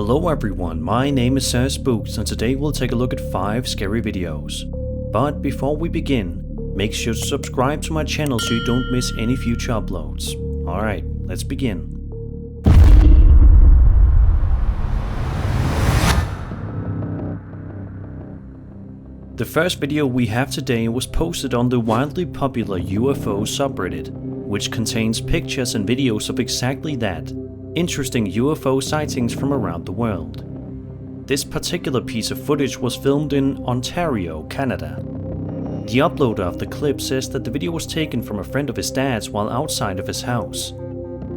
Hello everyone, my name is Spooks and today we'll take a look at 5 scary videos. But before we begin, make sure to subscribe to my channel so you don't miss any future uploads. Alright, let's begin. The first video we have today was posted on the wildly popular UFO subreddit, which contains pictures and videos of exactly that. Interesting UFO sightings from around the world. This particular piece of footage was filmed in Ontario, Canada. The uploader of the clip says that the video was taken from a friend of his dad's while outside of his house.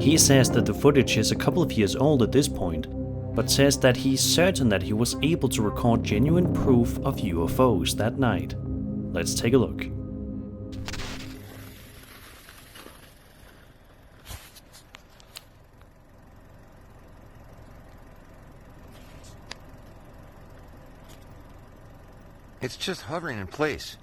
He says that the footage is a couple of years old at this point, but says that he's certain that he was able to record genuine proof of UFOs that night. Let's take a look. It's just hovering in place.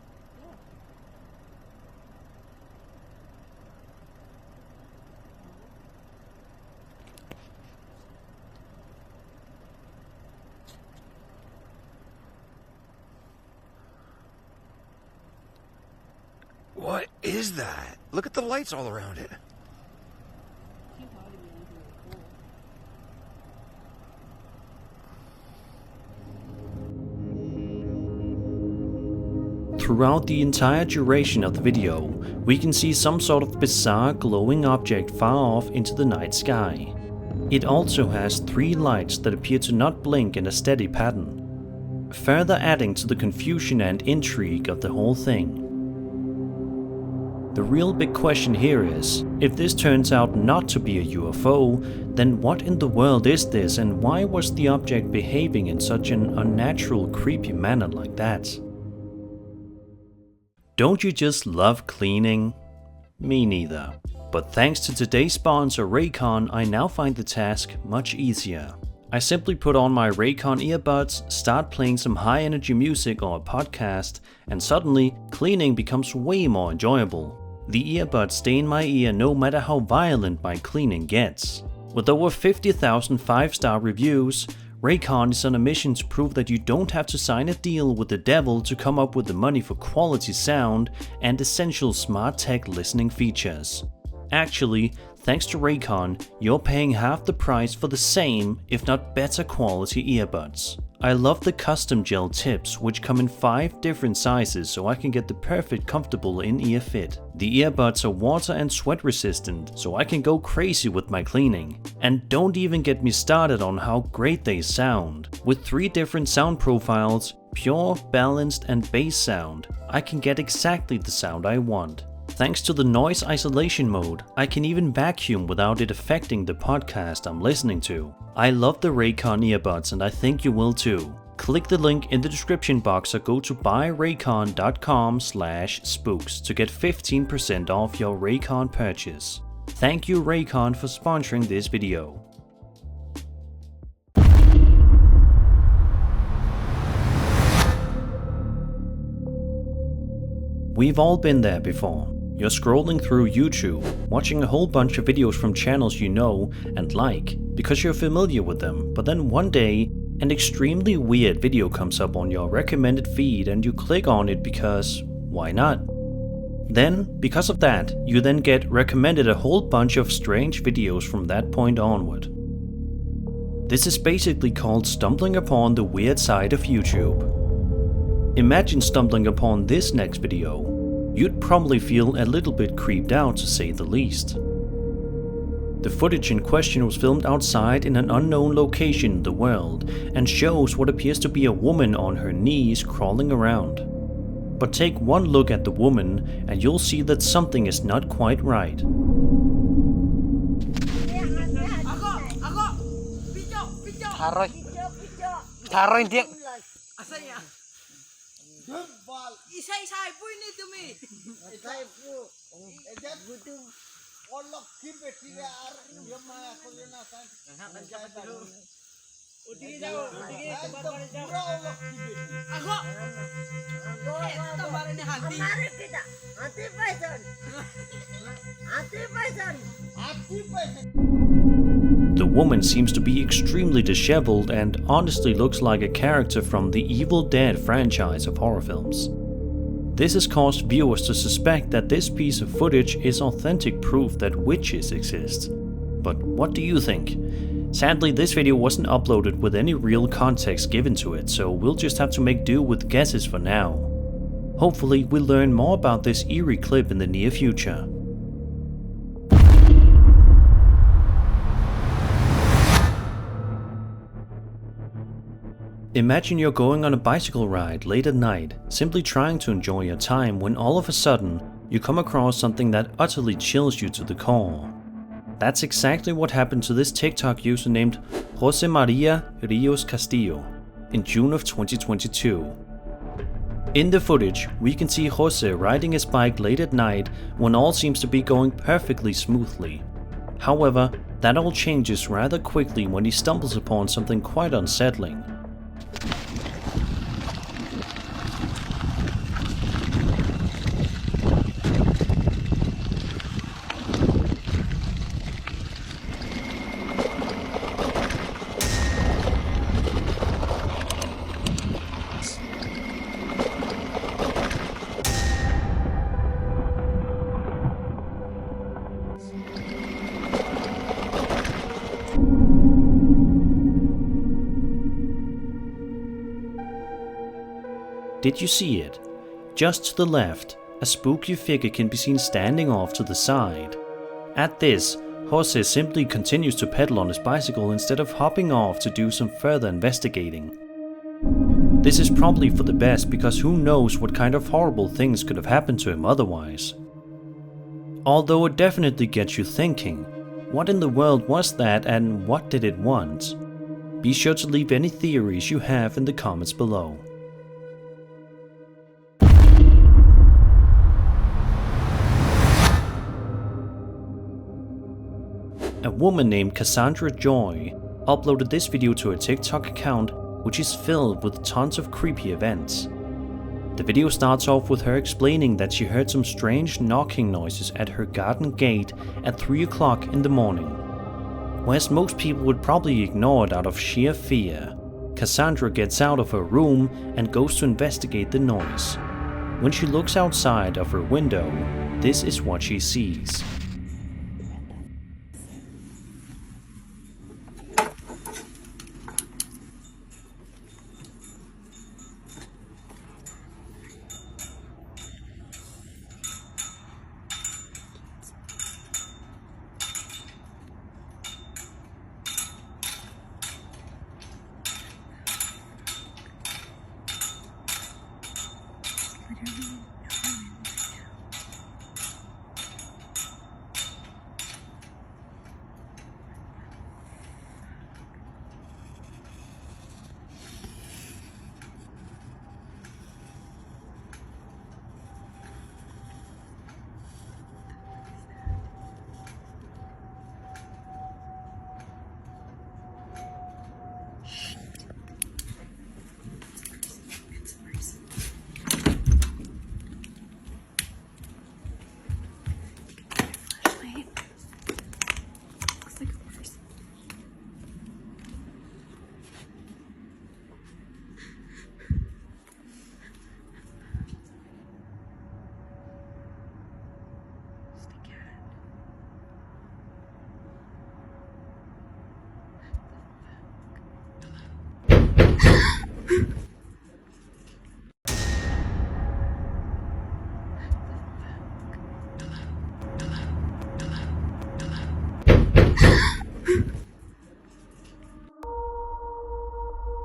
What is that? Look at the lights all around it. Throughout the entire duration of the video, we can see some sort of bizarre glowing object far off into the night sky. It also has 3 lights that appear to not blink in a steady pattern, further adding to the confusion and intrigue of the whole thing. The real big question here is, if this turns out not to be a UFO, then what in the world is this and why was the object behaving in such an unnatural, creepy manner like that? Don't you just love cleaning? Me neither. But thanks to today's sponsor Raycon, I now find the task much easier. I simply put on my Raycon earbuds, start playing some high energy music or a podcast, and suddenly cleaning becomes way more enjoyable. The earbuds stay in my ear no matter how violent my cleaning gets. With over 50,000 5-star reviews, Raycon is on a mission to prove that you don't have to sign a deal with the devil to come up with the money for quality sound and essential smart tech listening features. Actually, thanks to Raycon, you're paying half the price for the same, if not better quality earbuds. I love the custom gel tips, which come in 5 different sizes so I can get the perfect comfortable in-ear fit. The earbuds are water and sweat resistant, so I can go crazy with my cleaning. And don't even get me started on how great they sound. With 3 different sound profiles, pure, balanced and bass sound, I can get exactly the sound I want. Thanks to the noise isolation mode, I can even vacuum without it affecting the podcast I'm listening to. I love the Raycon earbuds and I think you will too. Click the link in the description box or go to buyraycon.com/spooks to get 15% off your Raycon purchase. Thank you Raycon for sponsoring this video. We've all been there before. You're scrolling through YouTube, watching a whole bunch of videos from channels you know and like because you're familiar with them, but then one day an extremely weird video comes up on your recommended feed and you click on it because why not? Then, because of that, you then get recommended a whole bunch of strange videos from that point onward. This is basically called stumbling upon the weird side of YouTube. Imagine stumbling upon this next video. You'd probably feel a little bit creeped out to say the least. The footage in question was filmed outside in an unknown location in the world and shows what appears to be a woman on her knees crawling around. But take one look at the woman and you'll see that something is not quite right. Isay-isay po ini dumi. Isay po. Ejat butuh olok kibe tidak arah dia mah kolena kan. Kan dulu. Udi jauh, udi baru jauh. Aku. Tambaran ni hati. Kemarin kita. Hati paisan. Hati paisan. Hati paisan. The woman seems to be extremely disheveled and honestly looks like a character from the Evil Dead franchise of horror films. This has caused viewers to suspect that this piece of footage is authentic proof that witches exist. But what do you think? Sadly, this video wasn't uploaded with any real context given to it, so we'll just have to make do with guesses for now. Hopefully, we'll learn more about this eerie clip in the near future. Imagine you're going on a bicycle ride late at night, simply trying to enjoy your time when all of a sudden you come across something that utterly chills you to the core. That's exactly what happened to this TikTok user named Jose Maria Rios Castillo in June of 2022. In the footage, we can see Jose riding his bike late at night when all seems to be going perfectly smoothly. However, that all changes rather quickly when he stumbles upon something quite unsettling. Did you see it? Just to the left, a spooky figure can be seen standing off to the side. At this, Jose simply continues to pedal on his bicycle instead of hopping off to do some further investigating. This is probably for the best because who knows what kind of horrible things could have happened to him otherwise. Although it definitely gets you thinking, what in the world was that and what did it want? Be sure to leave any theories you have in the comments below. A woman named Cassandra Joy uploaded this video to her TikTok account, which is filled with tons of creepy events. The video starts off with her explaining that she heard some strange knocking noises at her garden gate at 3 o'clock in the morning. Whereas most people would probably ignore it out of sheer fear, Cassandra gets out of her room and goes to investigate the noise. When she looks outside of her window, this is what she sees.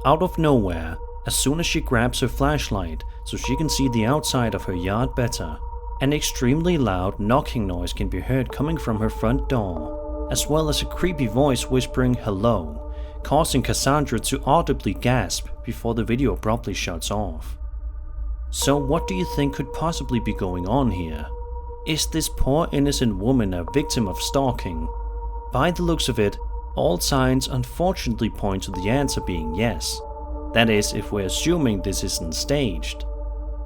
Out of nowhere, as soon as she grabs her flashlight so she can see the outside of her yard better, an extremely loud knocking noise can be heard coming from her front door, as well as a creepy voice whispering hello, causing Cassandra to audibly gasp before the video abruptly shuts off. So what do you think could possibly be going on here? Is this poor innocent woman a victim of stalking? By the looks of it, all signs unfortunately point to the answer being yes. That is, if we're assuming this isn't staged.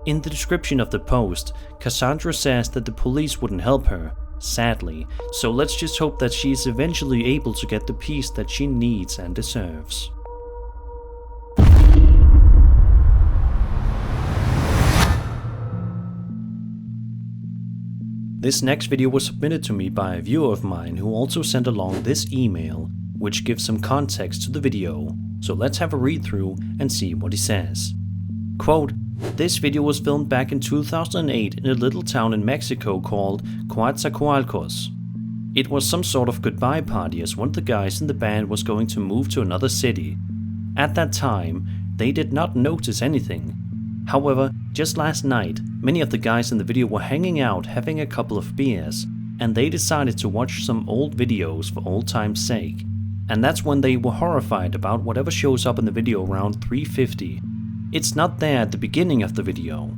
In the description of the post, Cassandra says that the police wouldn't help her sadly, so let's just hope that she is eventually able to get the peace that she needs and deserves. This next video was submitted to me by a viewer of mine who also sent along this email, which gives some context to the video, so let's have a read through and see what he says. Quote, "This video was filmed back in 2008 in a little town in Mexico called Coatzacoalcos. It was some sort of goodbye party as one of the guys in the band was going to move to another city. At that time, they did not notice anything. However, just last night, many of the guys in the video were hanging out having a couple of beers, and they decided to watch some old videos for old time's sake. And that's when they were horrified about whatever shows up in the video around 3:50. It's not there at the beginning of the video.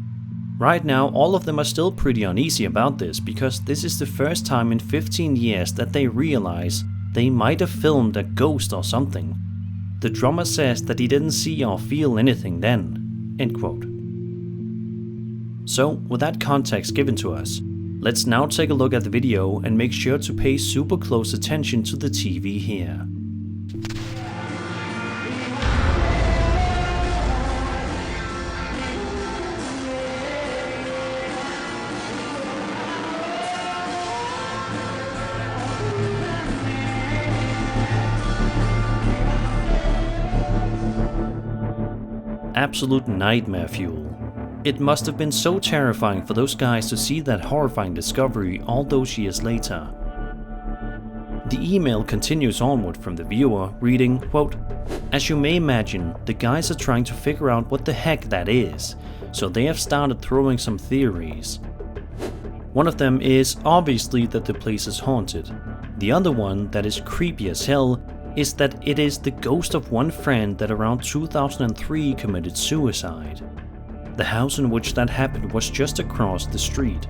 Right now, all of them are still pretty uneasy about this because this is the first time in 15 years that they realize they might have filmed a ghost or something. The drummer says that he didn't see or feel anything then." End quote. So, with that context given to us, let's now take a look at the video and make sure to pay super close attention to the TV here. Absolute nightmare fuel. It must have been so terrifying for those guys to see that horrifying discovery all those years later. The email continues onward from the viewer, reading, quote, "As you may imagine, the guys are trying to figure out what the heck that is, so they have started throwing some theories. One of them is obviously that the place is haunted. The other one, that is creepy as hell, is that it is the ghost of one friend that around 2003 committed suicide. The house in which that happened was just across the street.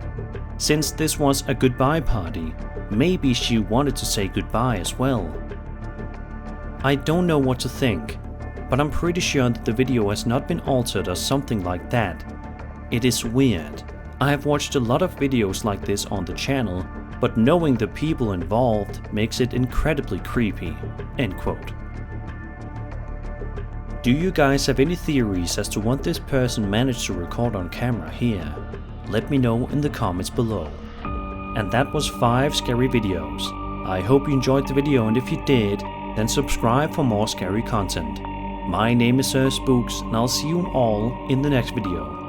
Since this was a goodbye party, maybe she wanted to say goodbye as well. I don't know what to think, but I'm pretty sure that the video has not been altered or something like that. It is weird. I have watched a lot of videos like this on the channel, but knowing the people involved makes it incredibly creepy." End quote. Do you guys have any theories as to what this person managed to record on camera here? Let me know in the comments below. And that was 5 scary videos. I hope you enjoyed the video, and if you did, then subscribe for more scary content. My name is Spooks, and I'll see you all in the next video.